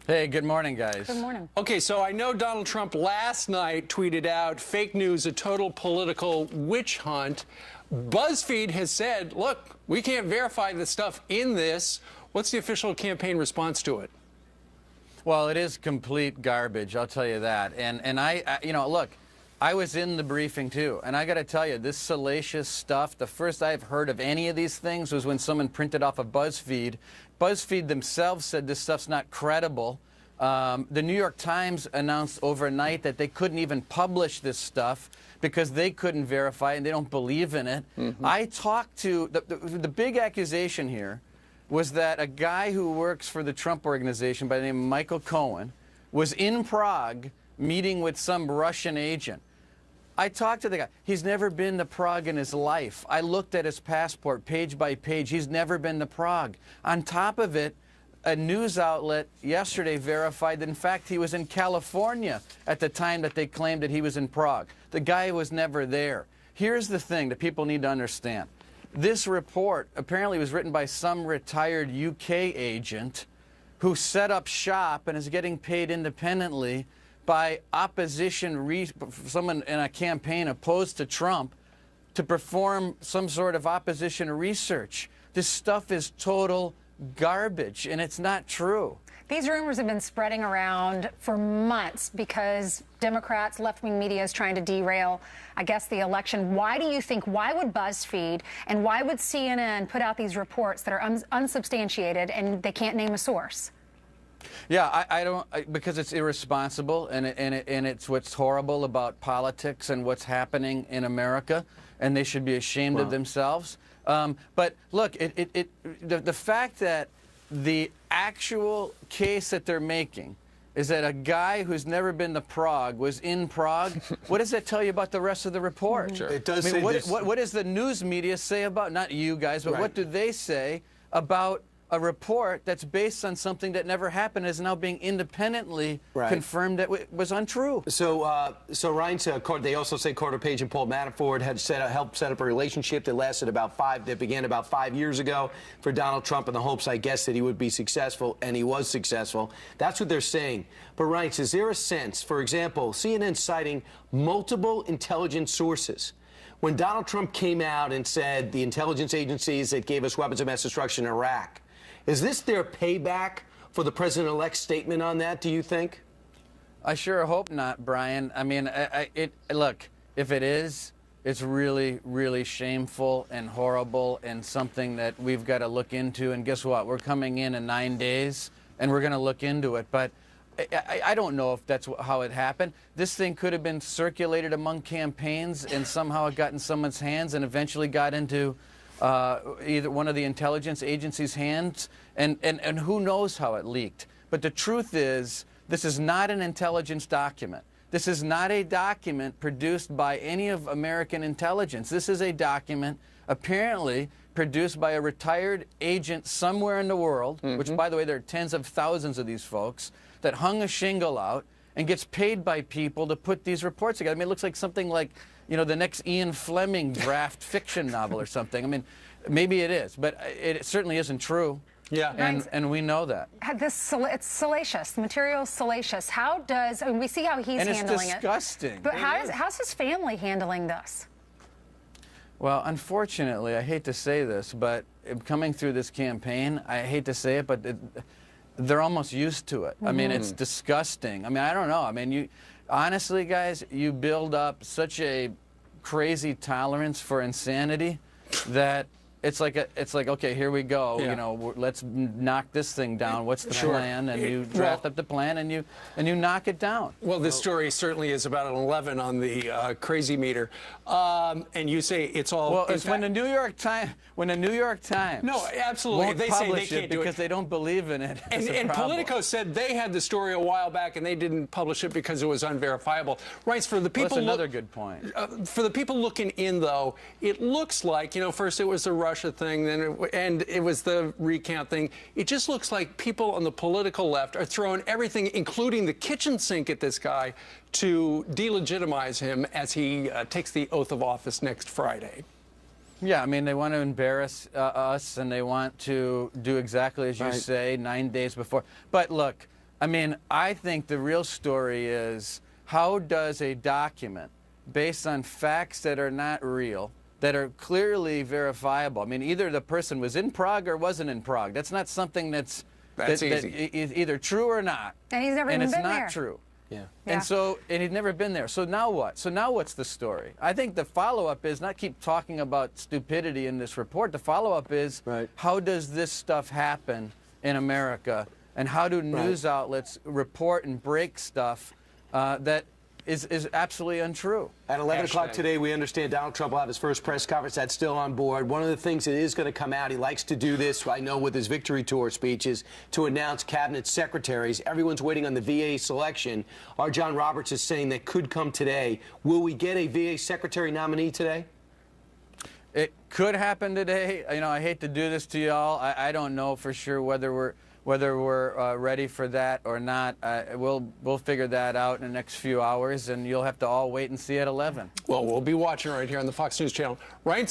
Hey, good morning, guys. Good morning. Okay, so I know Donald Trump last night tweeted out fake news, a total political witch hunt. BuzzFeed has said, look, we can't verify the stuff in this. What's the official campaign response to it? Well, it is complete garbage, I'll tell you that. And I look, I was in the briefing too, and I got to tell you, this salacious stuff, the first I've heard of any of these things was when someone printed off of BuzzFeed. BuzzFeed themselves said this stuff's not credible. The New York Times announced overnight that they couldn't even publish this stuff because they couldn't verify it and they don't believe in it. I talked to, the big accusation here was that a guy who works for the Trump organization by the name of Michael Cohen was in Prague meeting with some Russian agent. I talked to the guy. He's never been to Prague in his life. I looked at his passport page by page. He's never been to Prague. On top of it, a news outlet yesterday verified that, in fact, he was in California at the time that they claimed that he was in Prague. The guy was never there. Here's the thing that people need to understand. This report apparently was written by some retired UK agent who set up shop and is getting paid independently by someone in a campaign opposed to Trump to perform some sort of opposition research. This stuff is total garbage, and it's not true. These rumors have been spreading around for months because Democrats, left-wing media is trying to derail, I guess, the election. Why do you think, why would BuzzFeed and why would CNN put out these reports that are unsubstantiated and they can't name a source? Yeah, I don't, because it's irresponsible, and it's what's horrible about politics and what's happening in America, and they should be ashamed of themselves. But look, the fact that the actual case that they're making is that a guy who's never been to Prague was in Prague, what does that tell you about the rest of the report? Sure. It does. What does the news media say about, not you guys, but what do they say about a report that's based on something that never happened is now being independently confirmed that was untrue? So Ryan said, they also say Carter Page and Paul Manafort had helped set up a relationship that began about 5 years ago for Donald Trump in the hopes, I guess, that he would be successful, and he was successful. That's what they're saying. But Ryan, is there a sense, for example, CNN citing multiple intelligence sources? When Donald Trump came out and said the intelligence agencies that gave us weapons of mass destruction in Iraq, is this their payback for the president-elect's statement on that, do you think? I sure hope not, Brian. I mean, look, if it is, it's really, really shameful and horrible and something that we've got to look into. And guess what? We're coming in 9 days, and we're going to look into it. But I don't know if that's how it happened. This thing could have been circulated among campaigns, and somehow it got in someone's hands and eventually got into either one of the intelligence agencies' hands, and who knows how it leaked. But the truth is, this is not an intelligence document. This is not a document produced by any of American intelligence. This is a document apparently produced by a retired agent somewhere in the world, which, by the way, there are tens of thousands of these folks, that hung a shingle out and gets paid by people to put these reports together. I mean, it looks like something like, the next Ian Fleming draft fiction novel or something. I mean, maybe it is, but it certainly isn't true. Yeah. And we know that. It's salacious. The material is salacious. We see how he's handling it. And it's disgusting. But how's his family handling this? Well, unfortunately, I hate to say this, but coming through this campaign, I hate to say it, but they're almost used to it. I mean, it's disgusting. I mean, I don't know. I mean, honestly, guys, you build up such a crazy tolerance for insanity that it's like okay, here we go. Yeah. Let's knock this thing down. What's the plan? And you draft up the plan and you knock it down. Well, this story certainly is about an 11 on the crazy meter, and you say it's all. Well, it's when the New York Times. No, absolutely. Won't they say publish they can't it do because they don't believe in it. And Politico said they had the story a while back and they didn't publish it because it was unverifiable. Right, for the people. That's another good point. For the people looking in, though, it looks like first it was the Russia thing, then it was the recount thing. It just looks like people on the political left are throwing everything, including the kitchen sink, at this guy to delegitimize him as he takes the oath of office next Friday. Yeah, I mean, they want to embarrass us, and they want to do exactly as you say 9 days before. But look, I mean, I think the real story is, how does a document based on facts that are not real, that are clearly verifiable? I mean, either the person was in Prague or wasn't in Prague. That's not something that's easy. Either true or not. And he's never even been there. And it's not true. Yeah. And he'd never been there. So now what? So now what's the story? I think the follow-up is not keep talking about stupidity in this report. The follow-up is, how does this stuff happen in America? And how do news outlets report and break stuff that is absolutely untrue? At 11 o'clock today, we understand Donald Trump will have his first press conference. That's still on board. One of the things that is going to come out, he likes to do this, I know, with his victory tour speeches, to announce cabinet secretaries. Everyone's waiting on the VA selection. Our John Roberts is saying that could come today. Will we get a VA secretary nominee today? It could happen today. You know, I hate to do this to y'all. I don't know for sure whether we're ready for that or not. We'll figure that out in the next few hours, and you'll have to all wait and see at 11. Well, we'll be watching right here on the Fox News channel. Ryan,